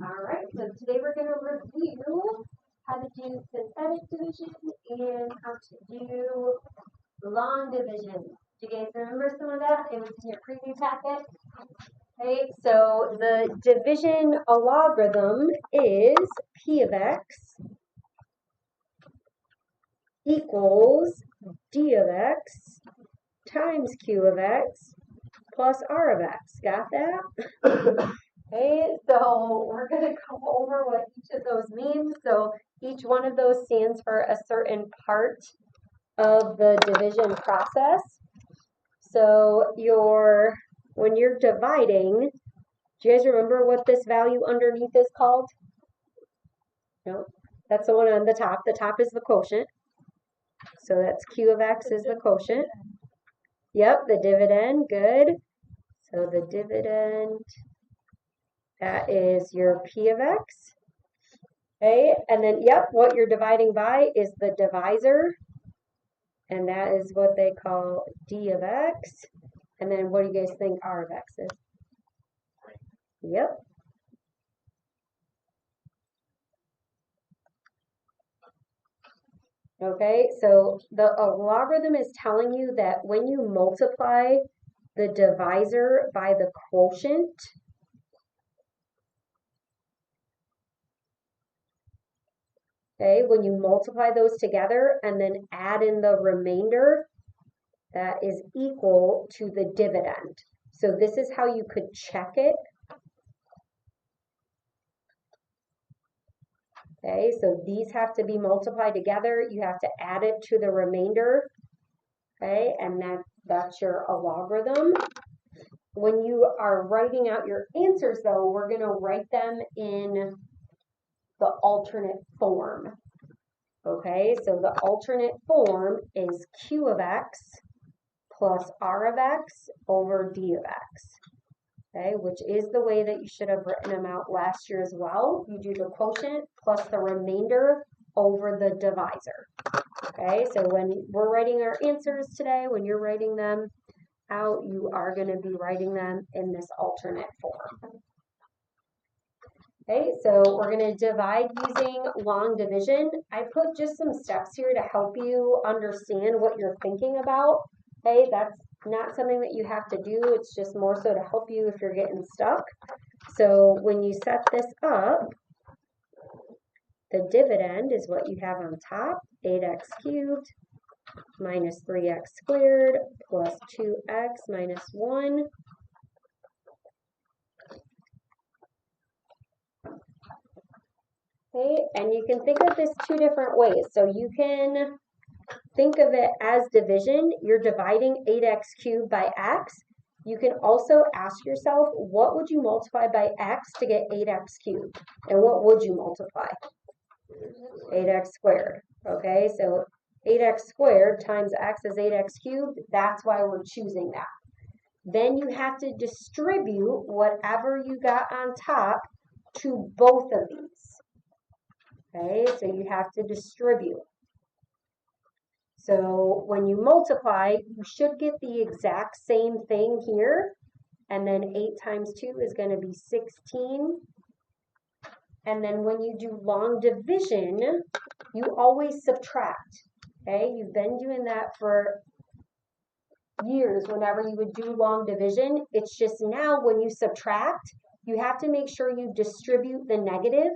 All right, so today we're going to review how to do synthetic division and how to do long division. Do you guys remember some of that? It was in your preview packet. Okay, so the division logarithm is P of X equals D of X times Q of X plus R of X. Got that? Okay, so we're going to go over what each of those means. So each one of those stands for a certain part of the division process. So when you're dividing, do you guys remember what this value underneath is called? No, that's the one on the top. The top is the quotient. So that's Q of X is the quotient. Yep, the dividend, good. So the dividend, that is your P of X. Okay, and then, yep, what you're dividing by is the divisor. And that is what they call D of X. And then what do you guys think R of X is? Yep. Okay, so the logarithm is telling you that when you multiply the divisor by the quotient, okay, when you multiply those together and then add in the remainder, that is equal to the dividend. So this is how you could check it. Okay, so these have to be multiplied together. You have to add it to the remainder. Okay, and that's your logarithm. When you are writing out your answers, though, we're going to write them in the alternate form. Okay, so the alternate form is Q of X plus R of X over D of X. Okay, which is the way that you should have written them out last year as well. You do the quotient plus the remainder over the divisor. Okay, so when we're writing our answers today, when you're writing them out, you are going to be writing them in this alternate form. Okay, so we're going to divide using long division. I put just some steps here to help you understand what you're thinking about. Okay, that's not something that you have to do. It's just more so to help you if you're getting stuck. So when you set this up, the dividend is what you have on top, 8x cubed minus 3x squared plus 2x minus 1. Okay, and you can think of this two different ways. So you can think of it as division. You're dividing 8x cubed by x. You can also ask yourself, what would you multiply by x to get 8x cubed? And what would you multiply? 8x squared. Okay, so 8x squared times x is 8x cubed. That's why we're choosing that. Then you have to distribute whatever you got on top to both of these. Okay, so you have to distribute. So when you multiply, you should get the exact same thing here. And then 8 times 2 is going to be 16. And then when you do long division, you always subtract. Okay, you've been doing that for years whenever you would do long division. It's just now when you subtract, you have to make sure you distribute the negative.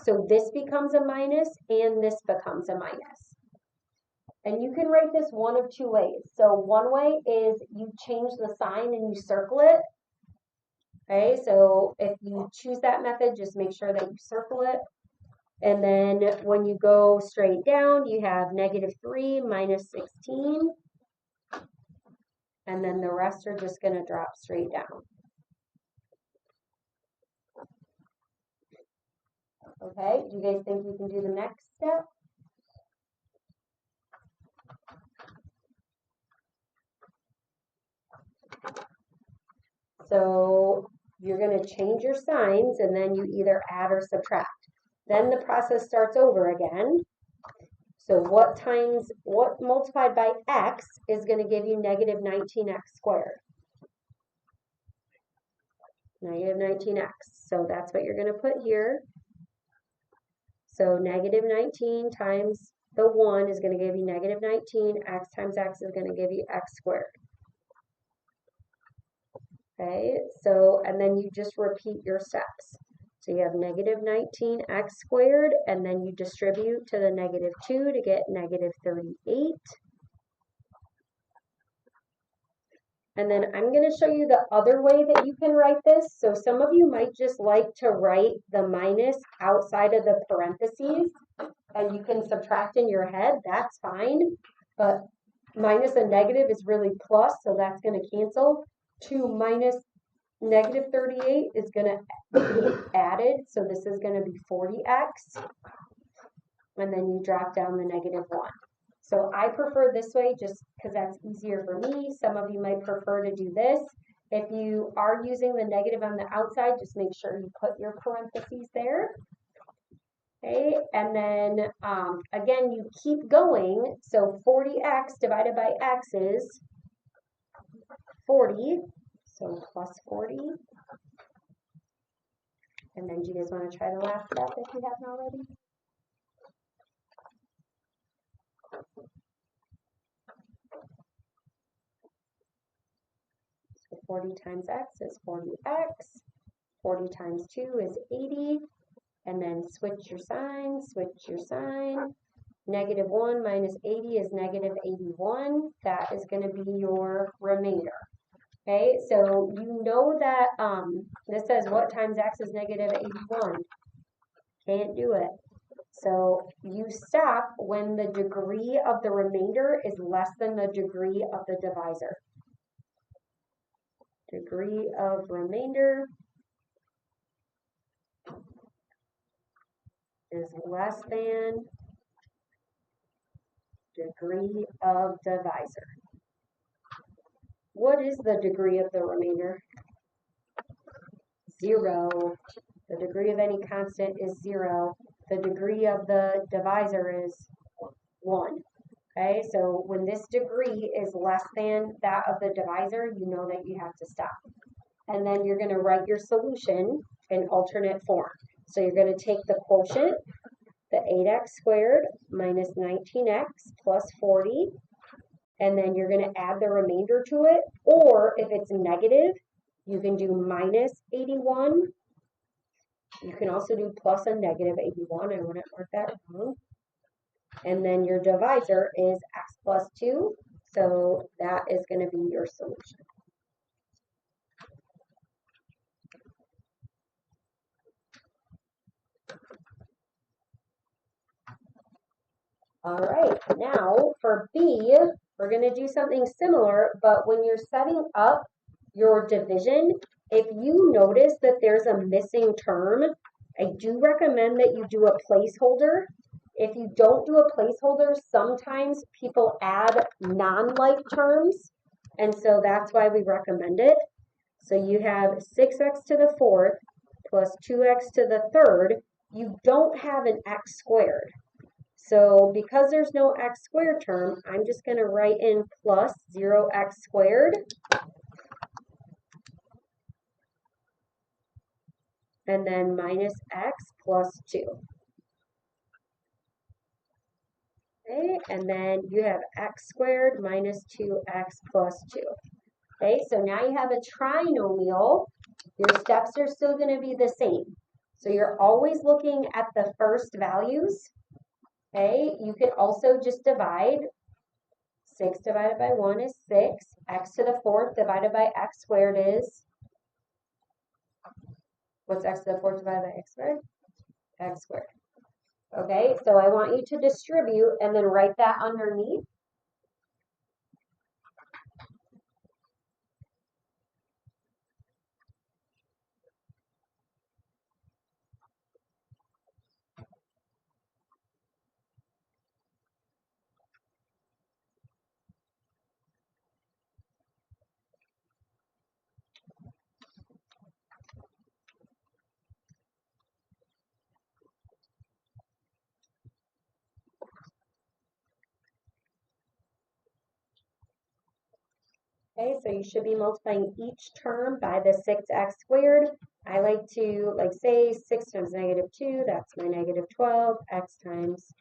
So this becomes a minus and this becomes a minus. And you can write this one of two ways. So one way is you change the sign and you circle it. Okay, so if you choose that method, just make sure that you circle it. And then when you go straight down, you have negative 3 minus 16. And then the rest are just going to drop straight down. Okay, do you guys think you can do the next step? So you're going to change your signs and then you either add or subtract. Then the process starts over again. So what multiplied by x is going to give you negative 19x squared? negative 19x. So that's what you're going to put here. So negative 19 times the 1 is going to give you negative 19. X times x is going to give you x squared. Okay, so, and then you just repeat your steps. So you have negative 19x squared, and then you distribute to the negative 2 to get negative 38. And then I'm going to show you the other way that you can write this. So some of you might just like to write the minus outside of the parentheses, and you can subtract in your head. That's fine. But minus a negative is really plus, so that's going to cancel. 2 minus negative 38 is going to be added, so this is going to be 40x. And then you drop down the negative 1. So I prefer this way just because that's easier for me. Some of you might prefer to do this. If you are using the negative on the outside, just make sure you put your parentheses there. Okay, and then again, you keep going. So 40x divided by x is 40. So plus 40. And then do you guys want to try the last step if you haven't already? So 40 times x is 40x. 40 times 2 is 80. And then switch your sign, switch your sign. Negative 1 minus 80 is negative 81. That is going to be your remainder. Okay, so you know that this says what times x is negative 81. Can't do it. So you stop when the degree of the remainder is less than the degree of the divisor. Degree of remainder is less than degree of divisor. What is the degree of the remainder? 0. The degree of any constant is 0. The degree of the divisor is 1. Okay, so when this degree is less than that of the divisor, you know that you have to stop. And then you're going to write your solution in alternate form. So you're going to take the quotient, the 8x squared minus 19x plus 40, and then you're going to add the remainder to it. Or if it's negative, you can do minus 81. You can also do plus a negative 81. I wouldn't mark that wrong. And then your divisor is x plus 2. So that is going to be your solution. All right, now for B, we're going to do something similar, but when you're setting up your division, if you notice that there's a missing term, I do recommend that you do a placeholder. If you don't do a placeholder, sometimes people add non-like terms, and so that's why we recommend it. So you have 6x to the 4th plus 2x to the 3rd. You don't have an x squared. So because there's no x squared term, I'm just going to write in plus 0x squared. And then minus x plus 2. Okay, and then you have x squared minus 2x plus 2. Okay, so now you have a trinomial. Your steps are still going to be the same. So you're always looking at the first values. Okay, you could also just divide. 6 divided by 1 is 6. X to the 4th divided by x squared is, what's x to the 4th divided by x squared? X squared. Okay, so I want you to distribute and then write that underneath. Okay, so you should be multiplying each term by the 6x squared. I like to, say 6 times -2, that's my -12. X times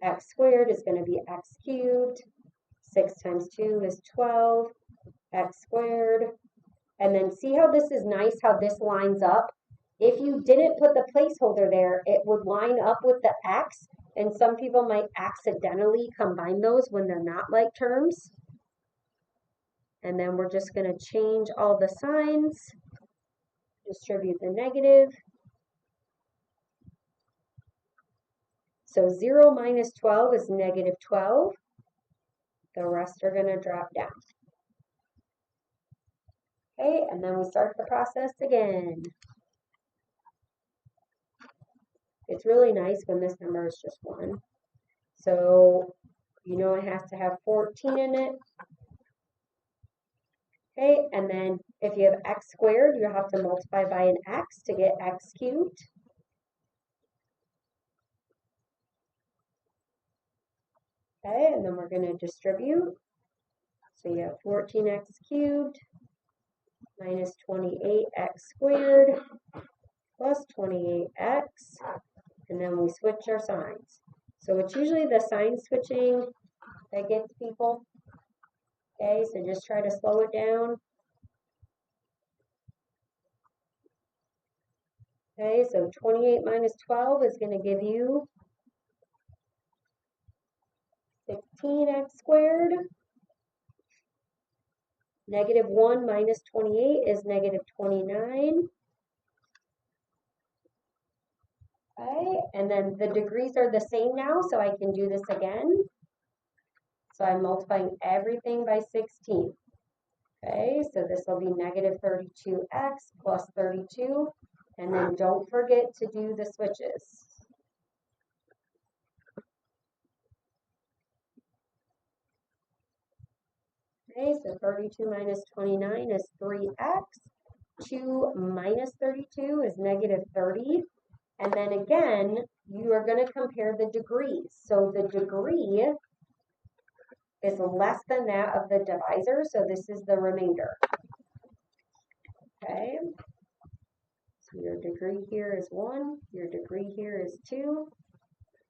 x squared is going to be x cubed. 6 times 2 is 12, x squared. And then see how this is nice, how this lines up? If you didn't put the placeholder there, it would line up with the x, and some people might accidentally combine those when they're not like terms. And then we're just going to change all the signs, distribute the negative. So 0 minus 12 is -12. The rest are going to drop down. Okay, and then we start the process again. It's really nice when this number is just 1. So you know it has to have 14 in it. Okay, and then if you have x squared, you have to multiply by an x to get x cubed. Okay, and then we're going to distribute. So you have 14x cubed minus 28x squared plus 28x, and then we switch our signs. So it's usually the sign switching that gets people. Okay, so just try to slow it down. Okay, so 28 minus 12 is going to give you 16x squared. -1 minus 28 is -29. Okay, and then the degrees are the same now, so I can do this again. So I'm multiplying everything by 16. Okay, so this will be -32x plus 32. And then don't forget to do the switches. Okay, so 32 minus 29 is 3x. 2 minus 32 is -30. And then again, you are going to compare the degrees. So the degree is less than that of the divisor, so this is the remainder. Okay, so your degree here is 1, your degree here is 2.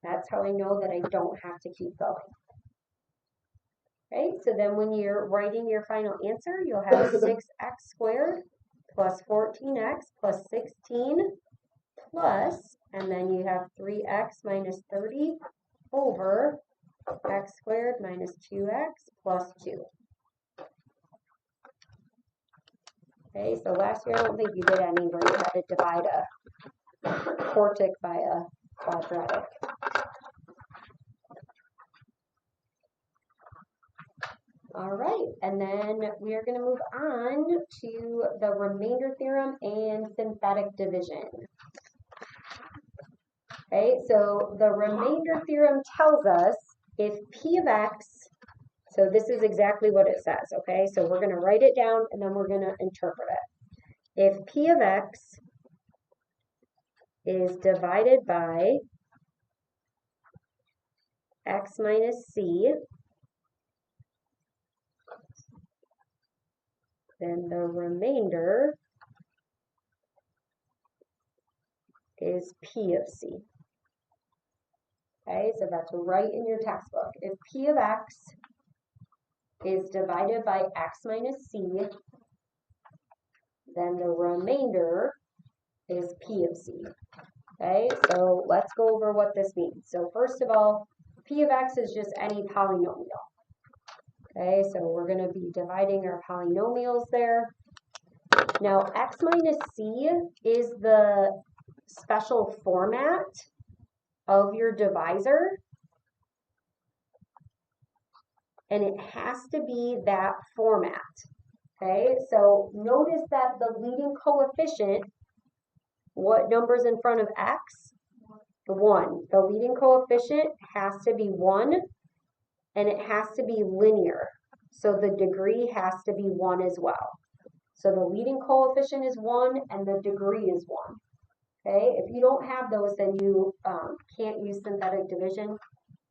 That's how I know that I don't have to keep going. Okay, so then when you're writing your final answer, you'll have 6x squared plus 14x plus 16 plus, and then you have 3x minus 30 over x squared minus 2x plus 2. Okay, so last year I don't think you did any where you had to divide a quartic by a quadratic. All right, and then we are going to move on to the remainder theorem and synthetic division. Okay, so the remainder theorem tells us if p of x, so this is exactly what it says, okay? So we're going to write it down and then we're going to interpret it. If p of x is divided by x minus c, then the remainder is p of c. Okay, so that's right in your textbook. If p of x is divided by x minus c, then the remainder is p of c. Okay, so let's go over what this means. So first of all, p of x is just any polynomial. Okay, so we're going to be dividing our polynomials there. Now, x minus c is the special format of your divisor, and it has to be that format. Okay, so notice that the leading coefficient, what number's in front of x? 1. The leading coefficient has to be 1, and it has to be linear. So the degree has to be 1 as well. So the leading coefficient is 1, and the degree is 1. Okay, if you don't have those, then you can't use synthetic division.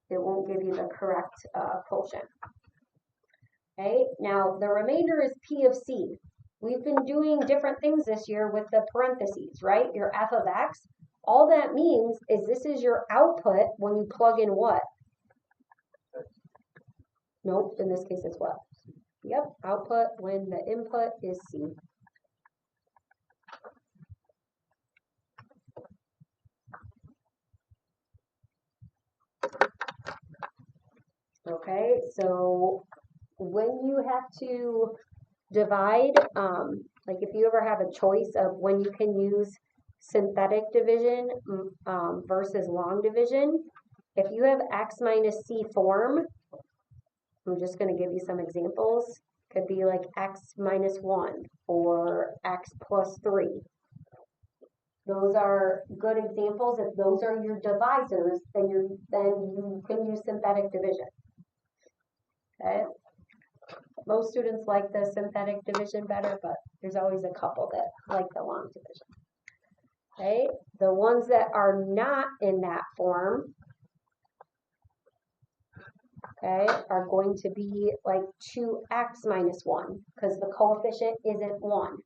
It won't give you the correct quotient. Okay, now the remainder is P of C. We've been doing different things this year with the parentheses, right? Your f of x. All that means is this is your output when you plug in what? Nope, in this case it's what? Yep, output when the input is C. Okay, so when you have to divide, like if you ever have a choice of when you can use synthetic division versus long division, if you have x minus c form, I'm just going to give you some examples. Could be like x minus 1 or x plus 3. Those are good examples. If those are your divisors, then you can use synthetic division. Okay. Most students like the synthetic division better, but there's always a couple that like the long division. Okay, the ones that are not in that form, okay, are going to be like 2x minus 1 because the coefficient isn't 1.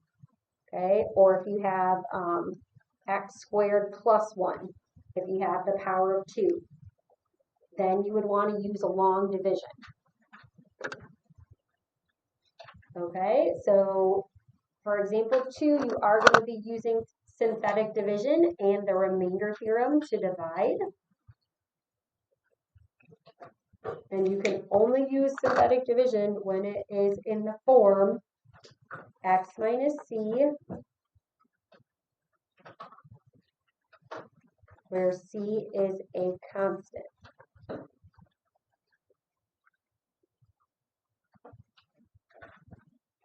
Okay, or if you have x squared plus 1, if you have the power of 2, then you would want to use a long division. Okay, so for example 2, you are going to be using synthetic division and the remainder theorem to divide. And you can only use synthetic division when it is in the form x minus c, where c is a constant.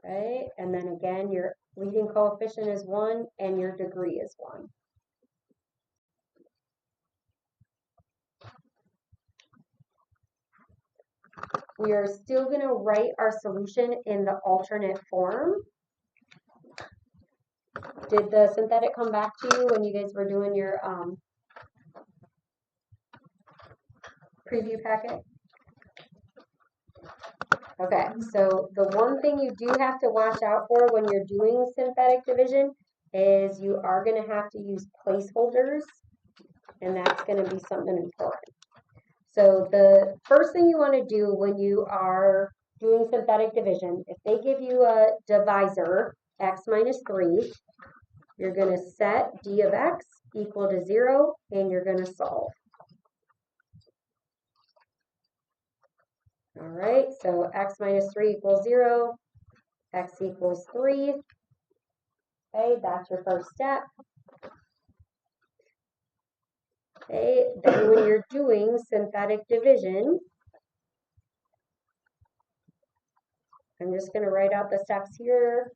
Okay, and then again, your leading coefficient is 1 and your degree is 1. We are still going to write our solution in the alternate form. Did the synthetic come back to you when you guys were doing your preview packet? Okay, so the one thing you do have to watch out for when you're doing synthetic division is you are going to have to use placeholders, and that's going to be something important. So the first thing you want to do when you are doing synthetic division, if they give you a divisor, x minus 3, you're going to set d of x equal to 0, and you're going to solve. All right, so x minus 3 equals 0, x equals 3. Okay, that's your first step. Okay, then when you're doing synthetic division, I'm just going to write out the steps here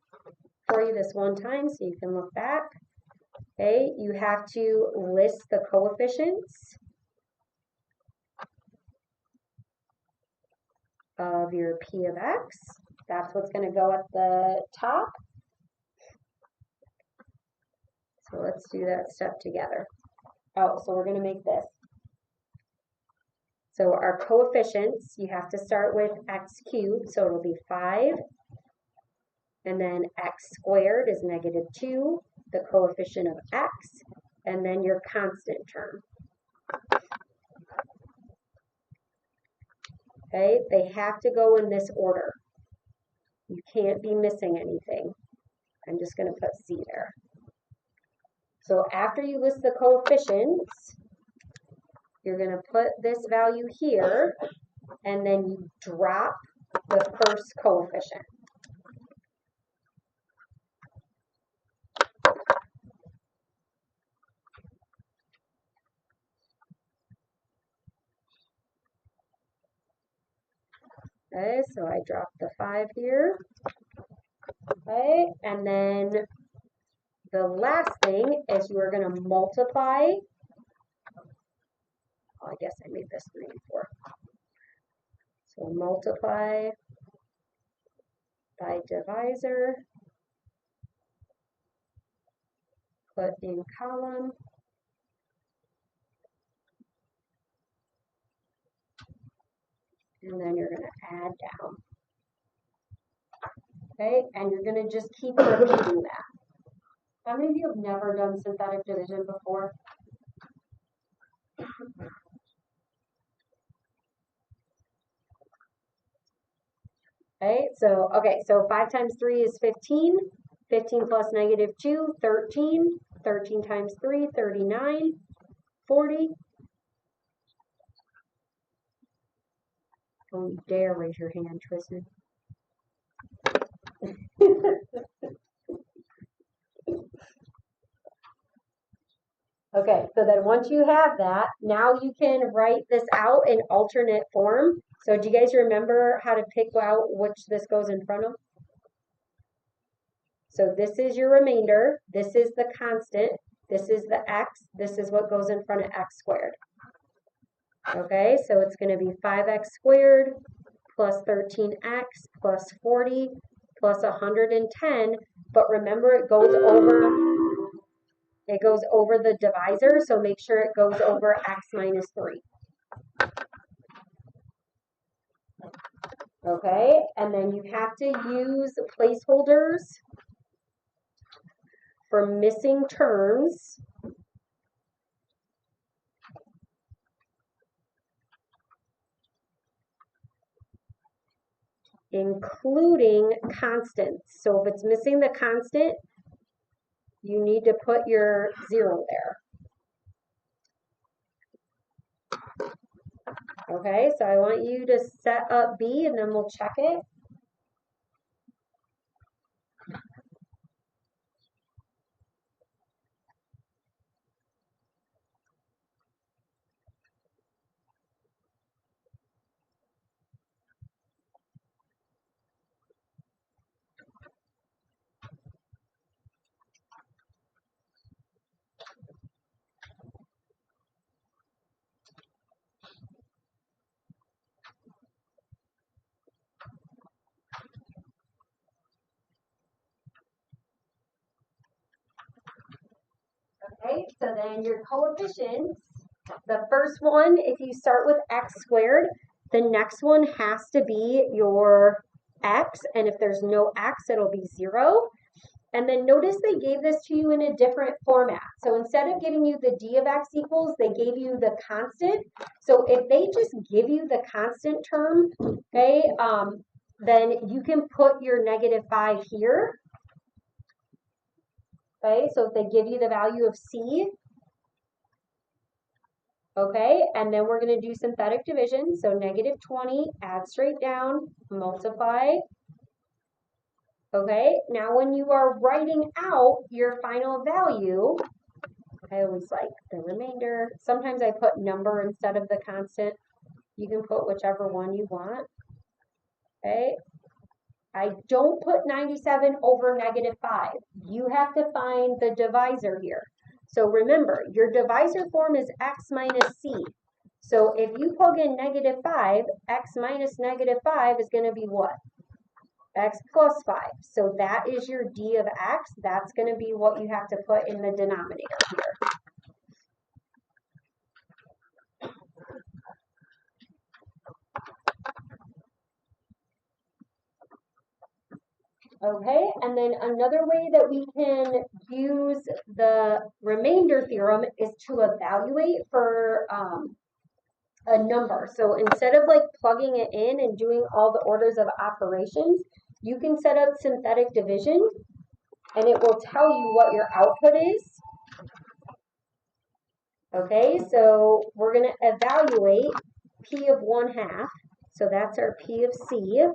for you this one time so you can look back. Okay, you have to list the coefficients of your p of x. That's what's going to go at the top. So let's do that step together. Oh, so we're going to make this. So our coefficients, you have to start with x cubed, so it'll be 5. And then x squared is negative 2, the coefficient of x, and then your constant term. Okay, they have to go in this order. You can't be missing anything. I'm just going to put C there. So after you list the coefficients, you're going to put this value here, and then you drop the first coefficient. Okay, so I dropped the 5 here. Okay, and then the last thing is you are going to multiply. Oh, I guess I made this 3 and 4. So multiply by divisor, put in column, and then you're going to add down. Okay, and you're going to just keep repeating that. How many of you have never done synthetic division before? Okay, so 5 times 3 is 15. 15 plus negative 2, 13. 13 times 3, 39. 40. Don't dare raise your hand, Tristan. Okay, so then once you have that, now you can write this out in alternate form. So do you guys remember how to pick out which this goes in front of? So this is your remainder, this is the constant, this is the x, this is what goes in front of x squared. Okay, so it's going to be 5x squared plus 13x plus 40 plus 110, but remember it goes over the divisor, so make sure it goes over x minus 3. Okay, and then you have to use placeholders for missing terms. Including constants. So if it's missing the constant, you need to put your 0 there. Okay, so I want you to set up B and then we'll check it. Okay, so then your coefficients, the first one, if you start with x squared, the next one has to be your x, and if there's no x, it'll be 0. And then notice they gave this to you in a different format. So instead of giving you the d of x equals, they gave you the constant. So if they just give you the constant term, okay, then you can put your negative 5 here. Okay, so if they give you the value of c, okay, and then we're going to do synthetic division. So negative 20, add straight down, multiply. Okay, now when you are writing out your final value, I always like the remainder. Sometimes I put number instead of the constant. You can put whichever one you want. Okay, I don't put 97 over negative 5. You have to find the divisor here. So remember, your divisor form is x minus c. So if you plug in negative 5, x minus negative 5 is going to be what? X plus 5. So that is your d of x. That's going to be what you have to put in the denominator here. Okay, and then another way that we can use the remainder theorem is to evaluate for a number. So instead of like plugging it in and doing all the orders of operations, you can set up synthetic division and it will tell you what your output is. Okay, so we're going to evaluate P of 1/2. So that's our P of C.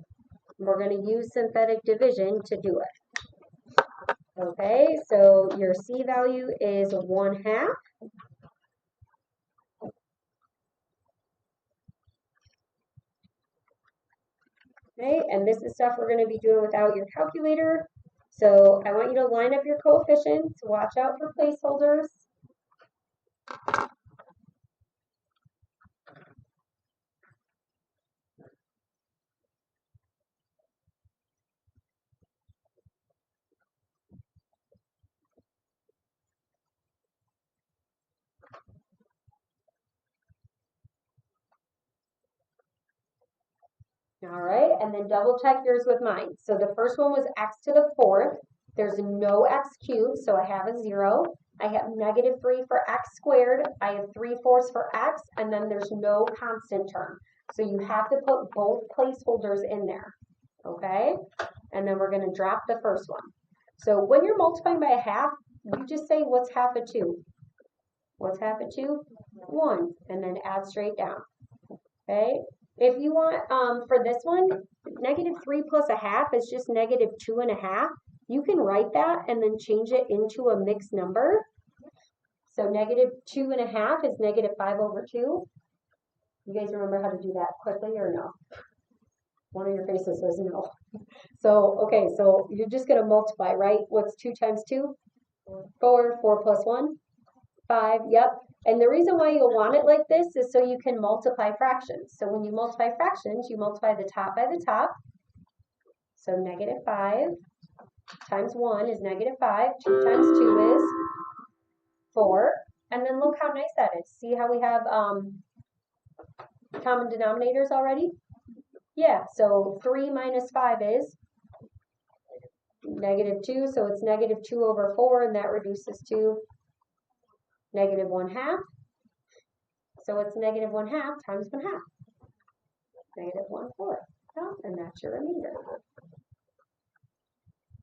We're going to use synthetic division to do it. Okay, so your C value is 1/2. Okay, and this is stuff we're going to be doing without your calculator. So I want you to line up your coefficients. Watch out for placeholders. All right, and then double check yours with mine. So the first one was x to the fourth. There's no x cubed, so I have a 0. I have -3 for x squared. I have 3/4 for x, and then there's no constant term. So you have to put both placeholders in there, okay? And then we're going to drop the first one. So when you're multiplying by a half, you just say, what's half of 2? What's half of 2? 1, and then add straight down, okay? If you want, for this one, -3 plus a half is just -2.5. You can write that and then change it into a mixed number. So -2.5 is -5/2. You guys remember how to do that quickly or no? One of your faces says no. So, okay, so you're just going to multiply, right? What's 2 times 2? 4. 4 plus 1? 5, yep. And the reason why you'll want it like this is so you can multiply fractions. So when you multiply fractions, you multiply the top by the top. So -5 times 1 is -5. 2 times 2 is 4. And then look how nice that is. See how we have common denominators already? Yeah, so 3 minus 5 is -2. So it's -2/4, and that reduces to -1/2. So it's -1/2 times 1/2. -1/4. And that's your remainder.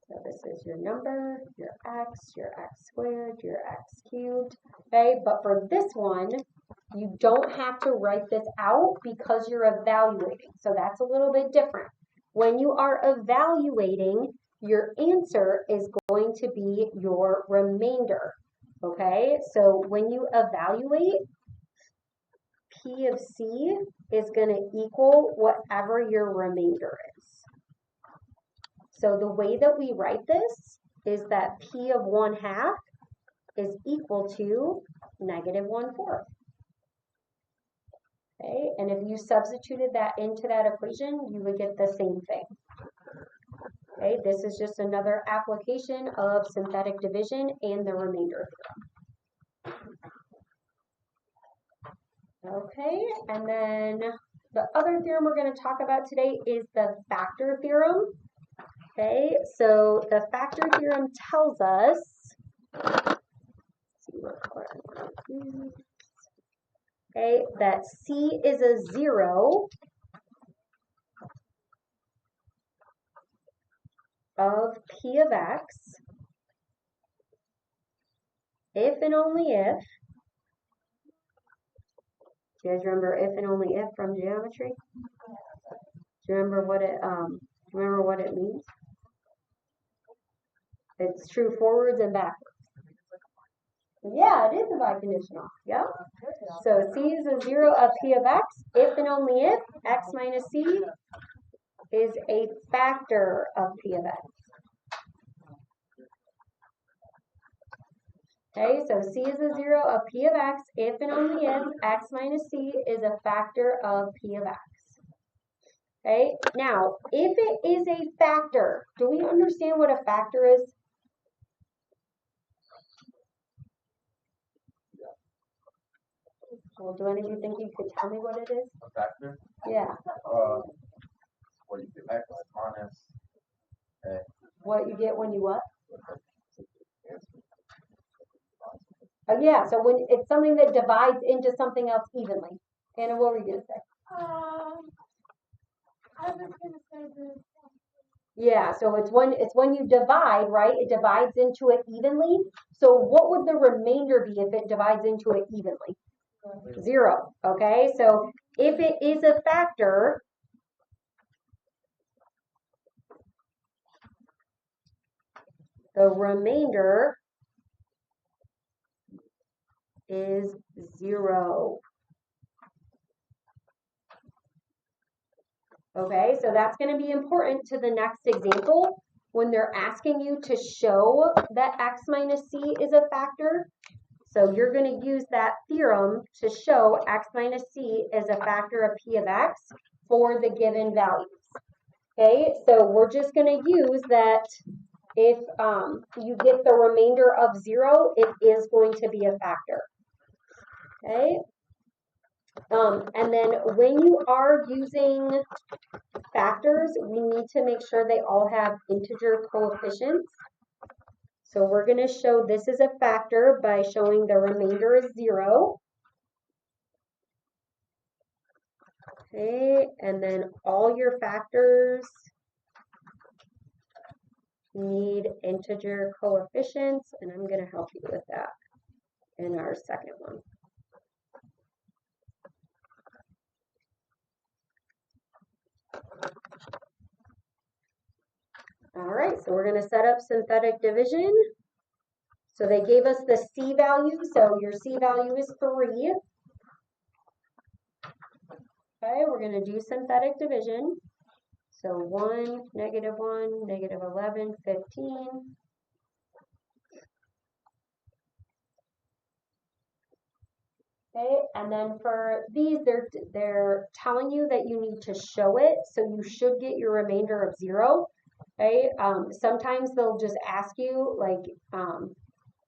So this is your number, your x squared, your x cubed. Okay, but for this one, you don't have to write this out because you're evaluating. So that's a little bit different. When you are evaluating, your answer is going to be your remainder. Okay, so when you evaluate, P of C is going to equal whatever your remainder is. So the way that we write this is that P of 1/2 is equal to -1/4. Okay, and if you substituted that into that equation, you would get the same thing. Okay, this is just another application of synthetic division and the remainder theorem. Okay, and then the other theorem we're going to talk about today is the factor theorem. Okay, so the factor theorem tells us, okay, that C is a 0 of P of X if and only if, do you guys remember if and only if from geometry? Do you remember what it means? It's true forwards and backwards. Yeah, it is a biconditional. Yep. So C is a 0 of P of X if and only if X minus C is a factor of P of X. Okay, so C is a 0 of P of X if and only if X minus C is a factor of P of X. Okay, now if it is a factor, do we understand what a factor is? Well, do any of you think you could tell me what it is? A factor? Yeah. What you get X minus A. What you get when you what? Oh yeah, so when it's something that divides into something else evenly. Anna, what were you gonna say? I was gonna say this. Yeah, so it's when you divide, right? It divides into it evenly. So what would the remainder be if it divides into it evenly? 0. Okay, so if it is a factor, the remainder is 0. Okay, so that's going to be important to the next example when they're asking you to show that X minus C is a factor. So you're going to use that theorem to show X minus C is a factor of P of X for the given values. Okay, so we're just going to use that if you get the remainder of 0, it is going to be a factor. Okay, And then when you are using factors, we need to make sure they all have integer coefficients. So we're going to show this is a factor by showing the remainder is 0. Okay, and then all your factors need integer coefficients, and I'm going to help you with that in our second one. All right, so we're going to set up synthetic division. So they gave us the C value, so your C value is 3. Okay, we're going to do synthetic division. So 1, -1, -11, 15. Okay, and then for these, they're telling you that you need to show it, so you should get your remainder of 0. Okay, sometimes they'll just ask you, like,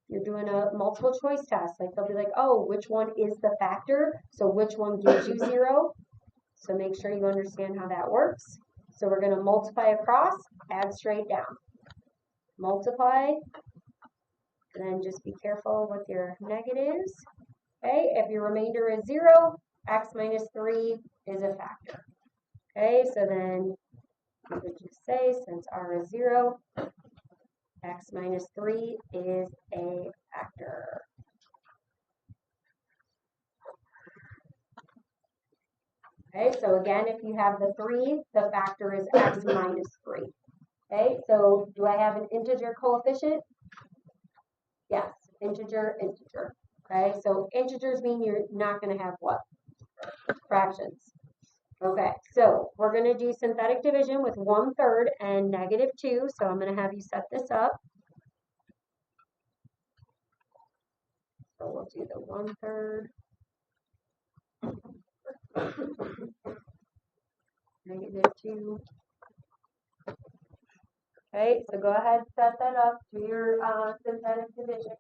you're doing a multiple choice test, like they'll be like, oh, which one is the factor? So which one gives you 0? So make sure you understand how that works. So we're going to multiply across, add straight down. Multiply, and then just be careful with your negatives. Okay, if your remainder is 0, x minus 3 is a factor. Okay, so then we would just say, since r is 0, x minus 3 is a factor. Okay, so again, if you have the 3, the factor is x minus 3. Okay, so do I have an integer coefficient? Yes, integer, integer. Okay, so integers mean you're not going to have what? Fractions. Okay, so we're going to do synthetic division with 1/3 and -2. So I'm going to have you set this up. So we'll do the 1/3. -2. Okay, so go ahead, set that up, do your synthetic division.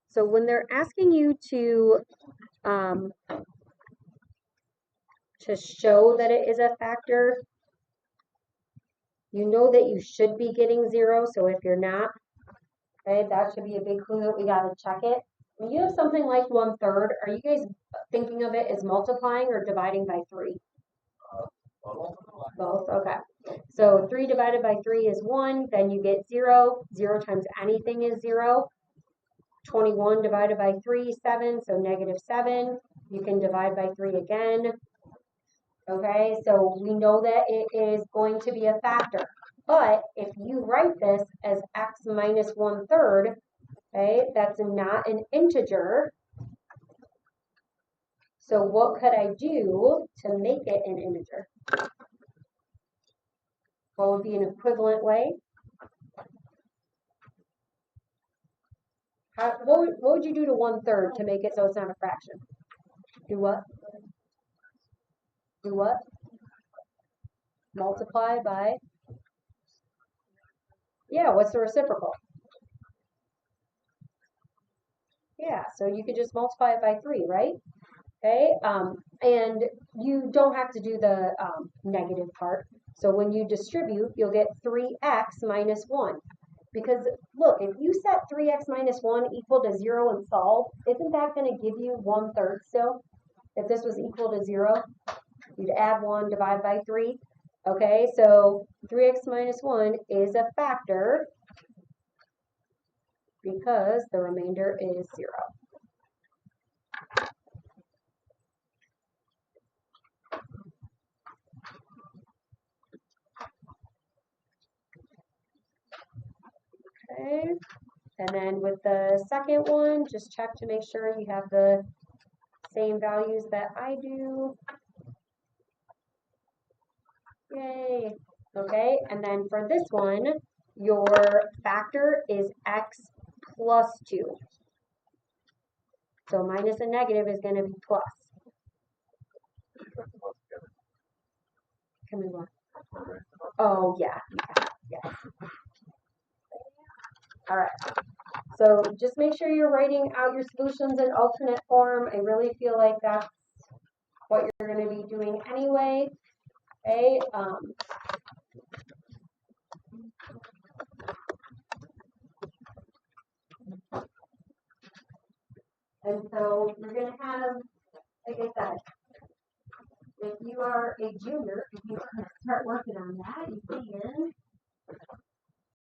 So when they're asking you to show that it is a factor, you know that you should be getting 0. So if you're not, okay, that should be a big clue that we got to check it. When you have something like 1/3, are you guys thinking of it as multiplying or dividing by 3? Both, okay. So 3 divided by 3 is 1, then you get 0. 0 times anything is 0. 21 divided by 3, 7, so -7. You can divide by 3 again. Okay, so we know that it is going to be a factor. But if you write this as x minus 1/3, okay, that's not an integer. So what could I do to make it an integer? What would be an equivalent way? What would you do to 1/3 to make it so it's not a fraction? Do what? Do what? Multiply by, yeah, what's the reciprocal? Yeah, so you could just multiply it by 3, right? Okay, and you don't have to do the negative part. So when you distribute, you'll get 3x minus 1. Because look, if you set 3x minus 1 equal to 0 and solve, isn't that going to give you 1/3 still? If this was equal to 0, you'd add 1, divide by 3. Okay, so 3x minus 1 is a factor because the remainder is 0. Okay, and then with the second one, just check to make sure you have the same values that I do. Yay. Okay, and then for this one, your factor is x plus 2. So minus a negative is going to be plus. Can we look? Oh, yeah. Yes. All right. So just make sure you're writing out your solutions in alternate form. I really feel like that's what you're going to be doing anyway. Okay. And so you're going to have, like I said, if you are a junior, if you want to start working on that, you can.